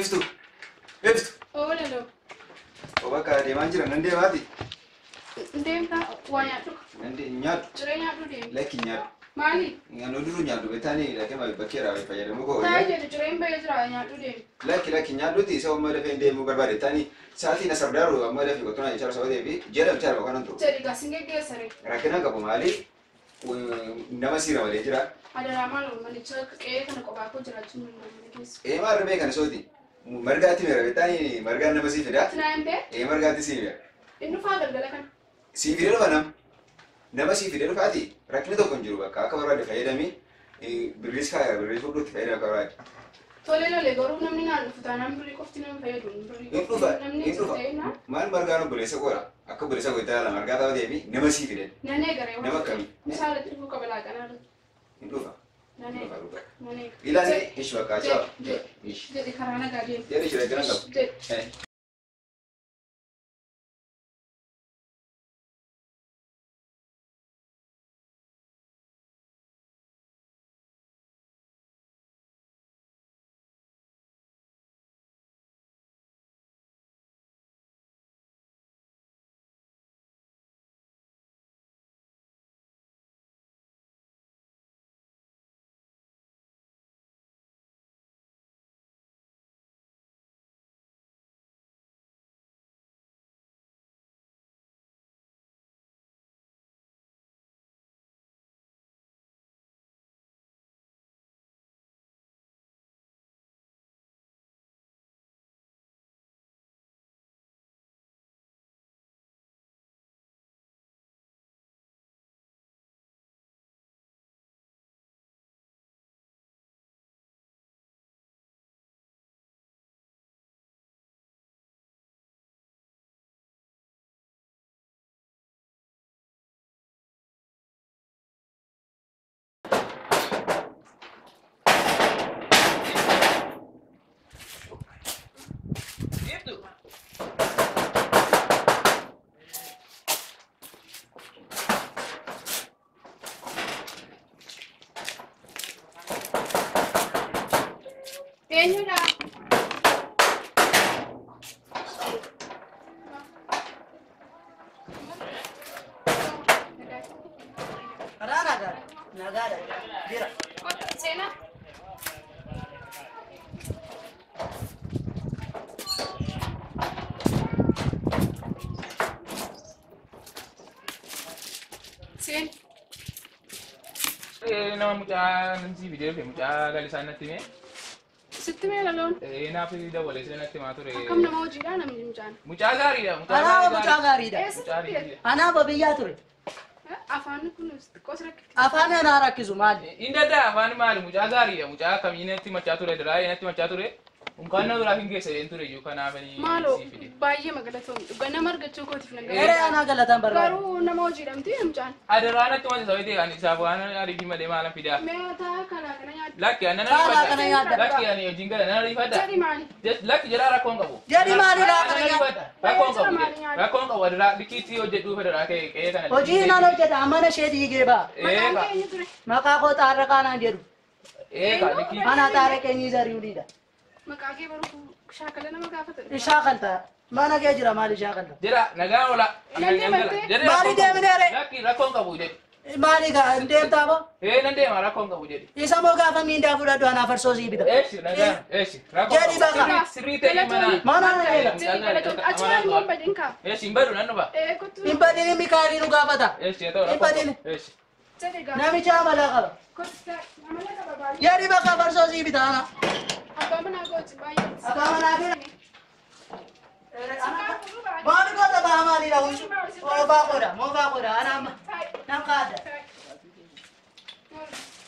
Iftu. Iftu. Oh, lalo. O bakka deemaa jira nan deemaati. Deemta waa nyaadhu. Nan nyaadhu. Ciree nyaadhu deemu. Lakki nyaadhu. Maali? Nyaannu duru nyaadhu betaanii dhaqee bakkeeraa fayyadamu koo. Taa'ee jedhu cireen bahee jira nyaadhu deemu. Lakki nyaadhuti isa amma dafee deemuu barbaade taanii sa'aatii na sardaaru amma dafee qottuna jecha sababa ta'eef jedha bitaa dha kanan turu. Jedhi gasin geggeessare. Rakkina qabu maali? Nama siira malee jira. Adaraa maal manicha qe'ee kana qophaa koo jiraachuun hin dandeenye. Maal rabee kana sooti? Margaatti meera betaanii margaan nama sii fida. Tinaayimtee? Margaatti sii fida. Inni dhufaa galgala kana. Sii fide dhufa nama sii fide dhufaati rakkina tokko hin jiru bakka akka barbaade fayyadamii birriis kaaya birriis fudhuutti fayyadama akka barbaade. Tole lolee garuu namni naan dhufu taanaan birrii qofti nama fayyadu. Hin dhufa maal margaan obboleessa qoora akka obboleessa gootaa ala margaa ta'uu deebi nama sii fide. Nanee garee nama akkamii? Misaalatti dhufuu qaba laaqanaa irra. Hin dhufa. Nanee. Ilaani ishi bakka achaa. Jedhi karaa nagaa deemu. Jedhi ishi rakkina qabu. Eenyudha? Nagada. Jira. Sena. Sen. Nama mucaa nanti video fi mucaa galisaa natti mee? Sitti mee laloon? Naaf dabalee natti maa ture. Akkam nama hojiidha namni mucaan? Mucaa gaariidha. Mucaa gaariidha. Eessatti? Anaa biyyaa ture. Afaan kun xiqqoo rakkifti. Afaan anaa rakkisu maali? Inni adda afaan maali? Mucaa gaariidha. Mucaa akkamii natti machaa ture diraayee natti machaa ture. Unkaanna duraaf hin geesse ture iyyuu kanaafanii. Maaloo baay'ee magaalatoon dhugaa nama argachuu kootiif nagaa. Eree anaa galataan barbaada. Garuu nama hojiidhamti mucaan. Adaraa natti machaa sababni kan isaaf waan ariifii malee maalan fidaa. Meetaa kana nyaadda. Lakki ana Kana kana nyaadda. Lakki ani hojiin gala nana riifadha. Jedhi maali? Lakki jedhaa rakkoon qabu. Jedhi maali kana nyaadda. Rakkoon qabu. Rakkoon qabu adaraa likiitii hojjedhuu federaa qe'ee kana. Hojii nan hojjeta mana ishee diigee ba'a. Maqaan keenyu ture. Maqaa koo xaarra kaanaan jedhu. Likiitii. Ana xaarra keenyii zariuudhiidha. Maqaa kee baruu shaakala nama gaafatan. Shaakalta. Mana kee jira maali shaakalta? Jira nagaa oola. Maali deemneere? Lakki rakkoon qabu jedhi. Maali gaa deemtaa moo? Nan deema rakkoon qabu jedhi. Isa moo gaafa miindaa fudhadhu anaa farsoo sii bita. Eeshi nagaa eeshi. Jedhi baqa. Sirrii ta'e mana. Mana na Achi waan hin badin kaa. Eeshi hin badu nan dhufa. Kottu. hin badini Mikaa'elii nu gaafata. Eeshi haa ta'u Hin rakkoon badini. qabu. Eeshi. Jedhi gaa. Namicha amala qaba. Kottu. Amala qaba baay'ee. Jedhi baqa farsoo sii bita ana. Abbaa manaa gooti baay'ee. Abbaa manaa fi maali goota ba'a maaliidha hundu? Moofaa godha ana amma nan kaadda.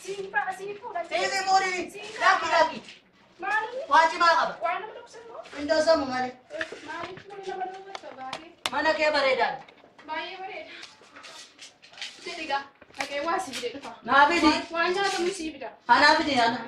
Siisi muudini lakki. Waajimaa qaba. Indoo samu malee. Mana kee bareedaadha. Baay'ee bareeda. Jedhi gaa. Dhaqee waa sii bide dhufa. Naa fidi. Waan nyaatamu sii bida. Anaa fidi ana.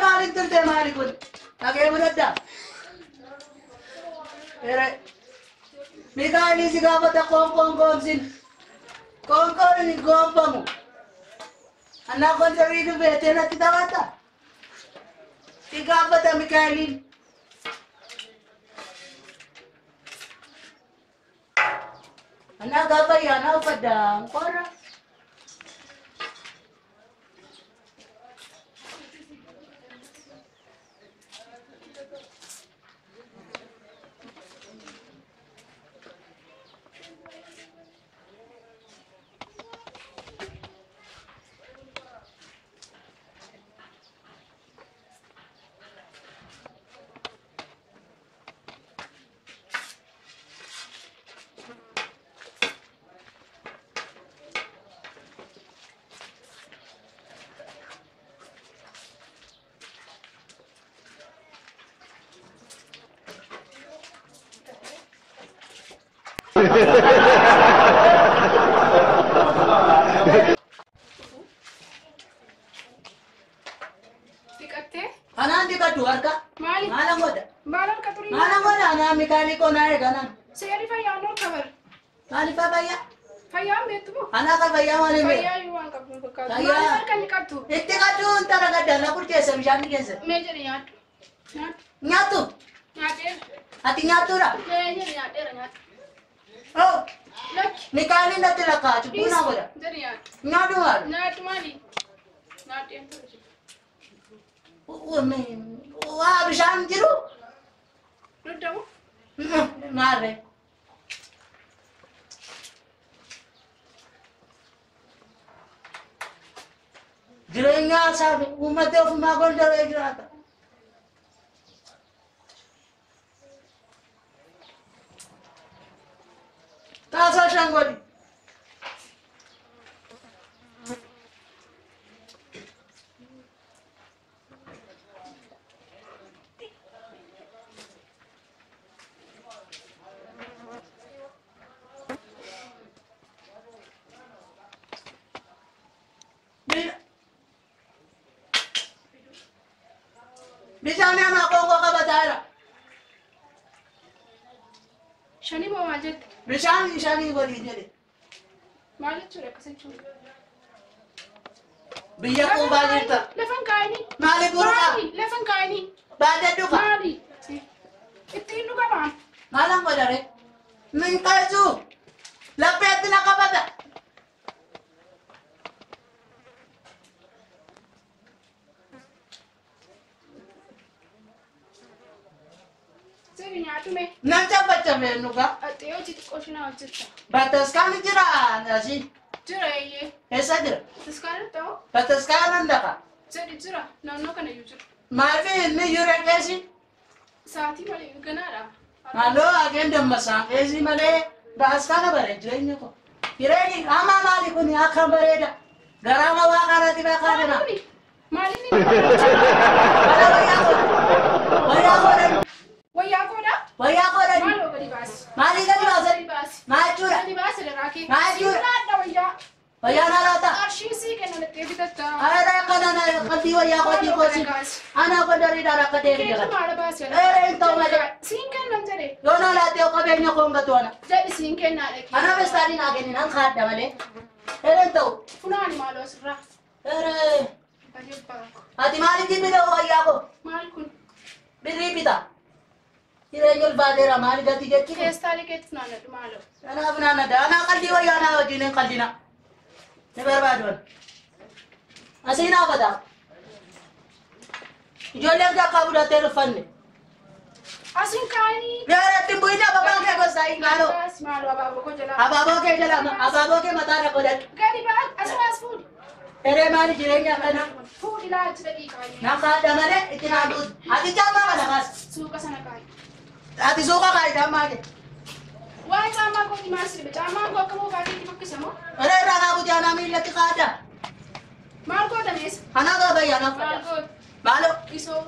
Maalik turte maalik kun. Lagay mo na da. Mikaeli si gabata kong sin. Kong ni gompa mo. Anak ko sa rin bete na titawata. Si gabata Mikaeli. Anak gabay anak padang para. Dikatte? Anan di kadu harka? Maali? Malang goda. Malan katuri. Malang goda ana Mikaeli ko na ganan. Sayari fayano kabar. Mali pa baya. Fayam betu mo. Ana ka baya mali me. Faya yuan kabun bakal. Faya. Malan kan katu. Itti kadu antara gada na kurti esa bijani kesa. Mejer nyat. Nyat. Nyatu. Nyater. Ati nyatu ra. Mejer nyater nyat. Oh, Lak. Mikaeli na tilaka chukuna goda. Dari nyat. Nyadu har. Nyat mali. Nyat ento. Oh me. Wa bishan jiru. Ludamu? Mare. Jirenya sabe umate of magon dare jirata. Tasa shangoli. Bisanya na kongo ka batara. Shani mo majet. Bishan shani goli jere. Malet chure kasen chure. Biya ko balita. Lefan kaini. Mali gurka. Mali. Lefan kaini. Bada duka. Mali. Itu inu ka man. Malang ko dare. Min kazu. Lapet na ka bata. Seri nyatu me. Nancha bacha me nuga. Ateo jiti koshina wajita. Batas kan jira nasi. Jira ye. Esa jira. Tiskana tao. Batas kan ndaka. Seri jira. No kana yujur. Mafi ni yure kesi. Saati mali ganara. Alo agenda masa kesi male. Bas kana bare jrenyo ko. Kireni ama mali kuni akha bareda. Garama wa kana tiba kana na. Mali ni. Bala waya ko. Waya ko. Waya ko da? Waya ko da. Malo gadi bas. Mali gadi bas. Gadi bas. Majura. Gadi bas da raki. Majura. Sira da waya. Waya na lata. Arshi si kana na tebi tatta. Ada kana na kadi waya ko di ko si. Ana ko dari dara ka de Kaya ga. mala bas ya. Ento male. Sinken nam jare. Yona la te ko be nyoko ngatwana. Jadi sinken na leki. Ana be stadi na geni nan khadda male. Ento. Funani malo sira. Ere. Gadi pa. Ati mali di bido waya ko. Mal kun. Biri bita. Irengul badera mali gati gekki. Kestali ketna na malo. Ana abna na da ana kaldi waya na wajine kaldina. Ne barbadon. Asina bada. Ijolle ga kabuda teru fanne. Asin kani. Yara timbuina baba ke ko sai ngalo. Malo ababo ko jala. Ababo ke jala ababo ke matara ko dat. Gadi ba aswas food. Ere maali jireenya kana? Fuudhi laalchi daqiiqaa. Nakaadha malee itti naaduut. Ati caamaa kana kaas. Suuqa sana kaayi. Ati suuqa kaayitaa maali? Waa'ee caamaa kooti maal sirbe? Caamaan koo akka moofaatiitti fakkisa moo? Ere irraa kaabu jaanaa miillatti kaadha. Maal gootamees? Kanaa gaa bayyaanaaf Maal fadha. goota? Maaloo? Isoo.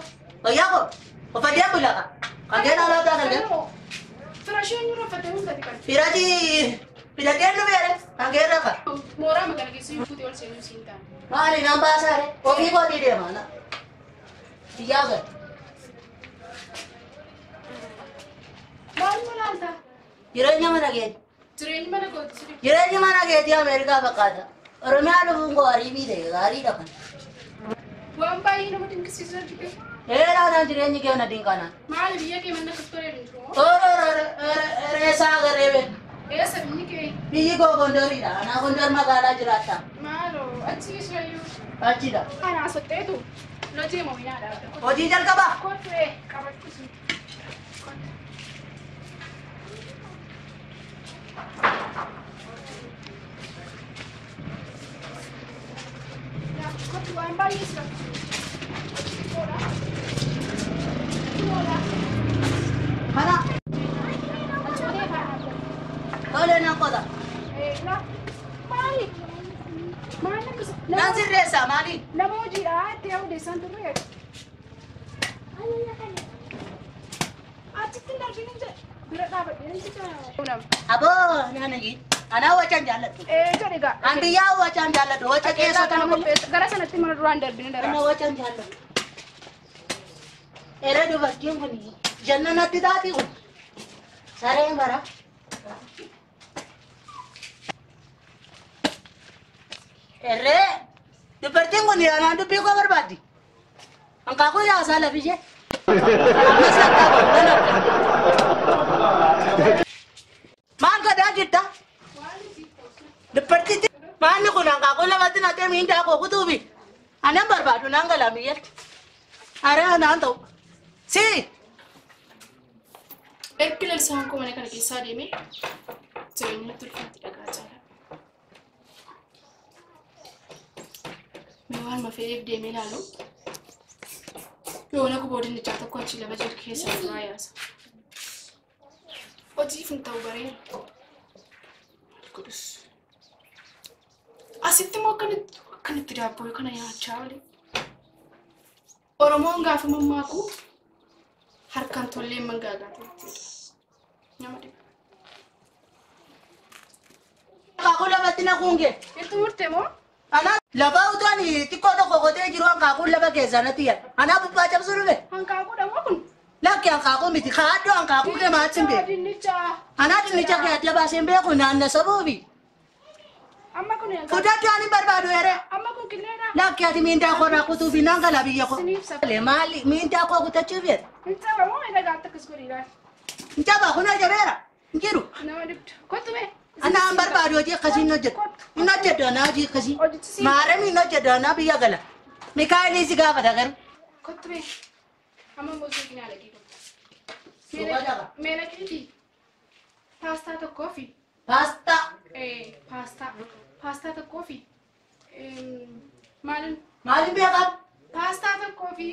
Fayyaa koo. Ofadee bulaqa. Kan kee naalaa taatan kee. Firasheen yoo raffatee hundatti kan. Firaati filadheen nu beere kan kee rafa. Mooraa magaalaa keessa yoo fuutee ol seenuu siin taane. Maali naan baasaare? Ofii kootii deema na. Biyyaa gad. Maal malaalta? Jireenya mana keeti. Jireenyi mana kooti sirbi. Jireenya mana keetii Ameerikaa fakkaata. Oromiyaa dhufuun koo gaarii ta'e gaariidha kan. Waan baay'ee nama dinqisiisu argite. Dheeraadhaan jireenyi kee na dinqanaa. Maali biyya kee manna akka turee hin jiru? Reessaa agarree beeku. Eessa biyyi kee? Biyyi koo gondoriidha. Anaa gondor magaalaa jiraata. Maaloo achi israayyuu. Achidha. Anaa sotteetu. Lojii moo minaadha? Hojii jalqabaa. Kottee qabachiisu. Kottu waan baay'ee sirra. Ola. Ola. Kana Achoolee faana. tole naan qota. La. Maali? Maal akkas? Naan sirreessaa maali? Nama hojiidha itti odeessan turre. Achitti hin arginu jedhe. Bira dhaabadhee ni jira. Aboo naanagi. Anaa wacaan jaalladhu. Jedhe gaa. An biyyaa wacaan jaalladhu. Waca keessa kana kana qopheessa. Gara sanatti mana duraan darbine dara. Ana wacaan jaalladhu. Ere dubartiin kun jannanatti taati kun. Sareen bara. Ere dubartiin kun anaan dubbii koo barbaaddi. Hanqaaquu yaasaa lafishee. Ammas akka mana. Maal gadaa jirta? Dubartiitti maanni kun hanqaaquu lamatti naqee miindaa koo kutuufi. Anan barbaadu naan galaa biyyatti. Are anaan ta'u. Si Ergi lalsaan koo mana kana keessaa deeme jireenya tulfaatti dhagaa jaalladha. Mee waan mafeef deemee ilaalu yoona guboodin ijaa tokko achi lama jiru keessa duraa yaasa. Hojiif hin ta'u bareera. Godhus. Asitti immoo akkanitti daabboo kana nyaachaa oli. Oromoon gaafa mammaaku harkaan tollee mangaagaa ta'ettidha. Nama dhiba. hanqaaquu lamatti naquunge. Itti murte moo? Ana lafa utuun xiqqoo tokko qotee jiru hanqaaquun lafa keessaa natti yaada. Anaa bubbaa cabsuu dhufe. Hanqaaquudha moo kun? Lakki hanqaaquu miti. Kaaddo hanqaaquu kee maatti hin beeku. Dinnicha. Anaa dinnicha kee adda baasee hin beeku naanna sabuufi. Amma kun hanqaaquudha. Fudhaddu ani barbaadu ere. Amma kun qilleedha. Lakki ati miindaa koo naa kutuufi naan gala biyya koo. Siniif saba. Maali miindaa koo kutachuuf jedha. Hin saba moo ina gaatti akkas godhiidhaan? Hin cabaa kun ajabeera. Hin jiru. Nama dhibdu. Kottu mee? Anaan barbaadu hojii akkasii hin hojjetu. Hin hojjedhu anaa hojii akkasii. Hojjechiisii. Maarami hin hojjedhu anaa biyya gala. Mikaa'elii si gaafata garuu. Kottu mee? Amma immoo suuqii naa dhaqee kottu. Suuqa dhaqa. Meela keetii? Paastaa tokkoo fi Paastaa. paastaa tokkoo fi maalin Maaliin beekamu? paastaa tokkoo fi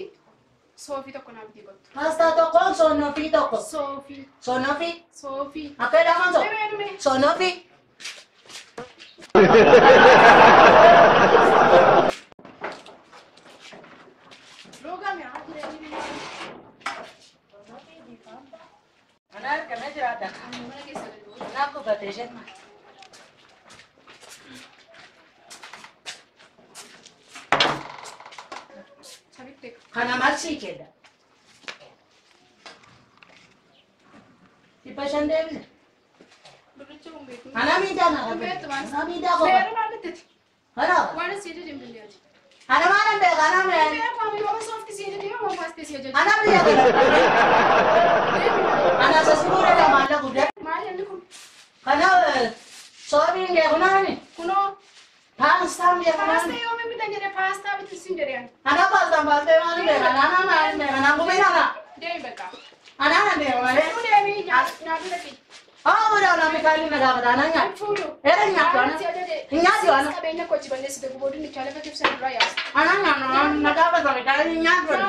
soofii tokko naa bitii kottu. Paastaa tokkoon soonnofii tokko. Soofii. Soonnofii. Soofii. Akka jedhaman so. Dhibee dhume. Soonnofii. Roogame haa jireenyi. Anaa argamee jiraata. Mana keessa galuu. Anaaf kufatee jenna. Sabitte. Kana marsii jedha. Dhibba shan deebise. Birricha kun beeku. Ana miidhaa na qabe. Ana miidhaa qofa. Beeru naa dhittiti. Kana. Waan asii jedhe hin bilyaati. Ana maalan beeka ana mee. Beeku amma yoo soofti sii jedhe yoo paastee sii jedhe. Ana biyya gala. Ana sasbuura da maalla guddaa. Maali inni kun? Kana soobiin geekunaani. Kunoo. Paastaan beekunaani. Paastaa yoo mimmitan jedhe paastaa bitin jedhe ani. Ana paastaan baastee maali beeka. Ana maali beeka. Ana gubin ana. Deemi beekaa. Ana na beeka malee. Fuudhu deemi nyaatu dhaqi. Oh, udah na Mikaa'elii na gaafata ana nyaatu. Fuudhu. Era nyaatu ana. Si ajaje Nyaatu ana. Qabeenya koo achi balleessite boodin itti haala fakkiif sana duraa yaasa. Ana nagaa batame kaali nyaatu ana.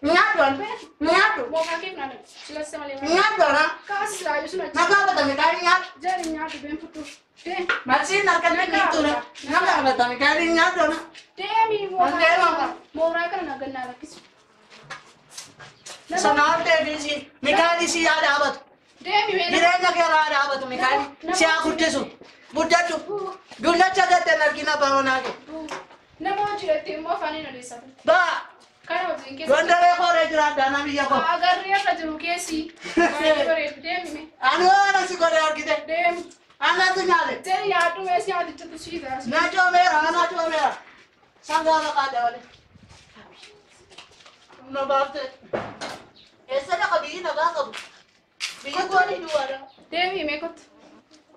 Nyaatu ana. Nyaatu. Mookaa keef naan silassa malee. Nyaatu ana. Kaas silaayu sun achi. Nagaa batame kaali nyaatu. Jari nyaatu been futu. Dee. Marsiin harkatti niitudha. Nagaa batame kaali nyaatu ana. Deemi mooraa. Mooraa kana nagannaa rakkisu. Sanaan deebisi. Mikaali si yaada abatu. Deemi weena. Jireenya kee yaada abatu Mikaali. Si haa guddisu. Guddadhu. Dullacha gatten argina baroonaa kee. Nama hojjetti immoo afaaniin adeessata. Baa. Kana wajjin keessa. Gondaree kooree jiraadha na biyya koo. Agarree akka jiru keessi. Baay'ee bareedu deemi. Ani waan si godhee argite. Deemi. Anatu nyaale. Jari yaaddu meeshaa yaadicha tusiisa. Na coomeera, na coomeera. Sangaa maqaa dabale. Na baaftee. Eessa dhaqa biyyi nagaa qabu? Biyyi gooni duwwaadha. Deemi meekotti.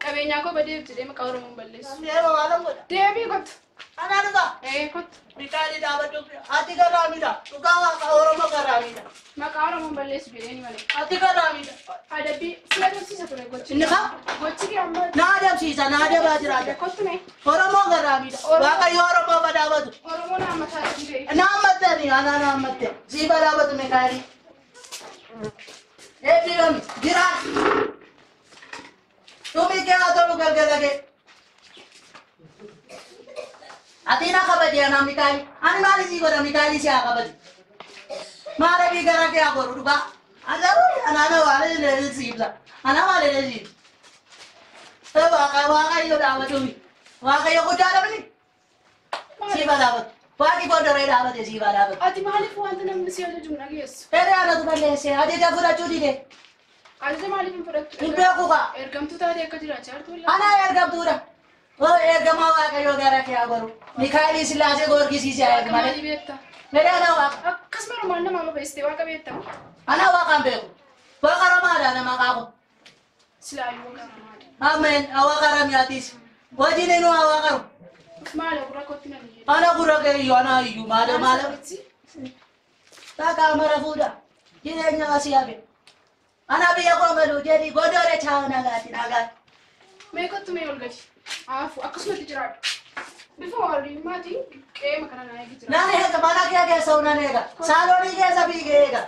Qabeenyaa koo badeef jedhee maqaa Oromoon balleessu. Deema maalan godha? Deemi kottu. Anaa dhugaa? Kottu. Mikaali dhaabadhu. Ati garaamidha. Dhugaa waaqa Oromoo garaamidha. Maqaa Oromoon balleessu jedhee ni malee. Ati garaamidha. Adabbii si adabsiisa ture gochi. Inni kaa? Gochi kee amma. Na adabsiisa, na adabaa jiraata. Kottu mee. Oromoo garaamidha. Waaqayyo Oromoo badhaabatu. Oromoo naamma taatee ta'e. Na hammattani, anaa na hammatte. Sii badhaabatu Mikaali. Eebbiyoon jiraan. Tumi kee haa tolu galgala kee. Ati na kabadi ana Mikaali. Ani maali sii godha Mikaali si haa kabadi. Maara bii gara kee haa godhu dhugaa. Ana waale leelli siibsa. Ana waale leelli. Waaqayyo dhaabatumi. Waaqayyo guddaa dhabni. Sii badhaabatu. Waaqi booddaree dhaabate sii badhaabatu. Ati maaliif wanta namni si ajaju dhageessu? Fedhe anatu balleesse. Ajaja fudhachuu dide. Ajaja maaliif hin fudhattu? Hin beeku kaa. Ergamtuu taatee akka jiraachaa jirtu illee. Ana ergamtuudha. Ergamaa waaqayyoo gara kee haa godhu. Mikaayilii Sillaasee goorgisiisee haa eegu malee. Maalii beektaa? Fedhe ana waaqa. Akkasuma Oromaan nama beestee waaqa beektaa? Ana waaqaan beeku. Waaqa ramaadha nama qabu. Silaayyuu waaqa ramaadha. Ameen. Waaqa ramiyaatiis. Wajjin inni waa waaqaru. Maala gurra kootti na biyya. Ana gurra kee iyyuu ana iyyuu maala. Takka mara fuudha. Jireenya asii hafe. Ana biyya koo galu jedhi godore chaa'u nagaati. Meeqottu mee ol gadi? Aafu akkasumatti jiraadhu. Bifa waliin maatiin qe'ee makana naa eegi jira. Naan eega mana kee keessa unan eega. Saaloonii keessa fiigee eega.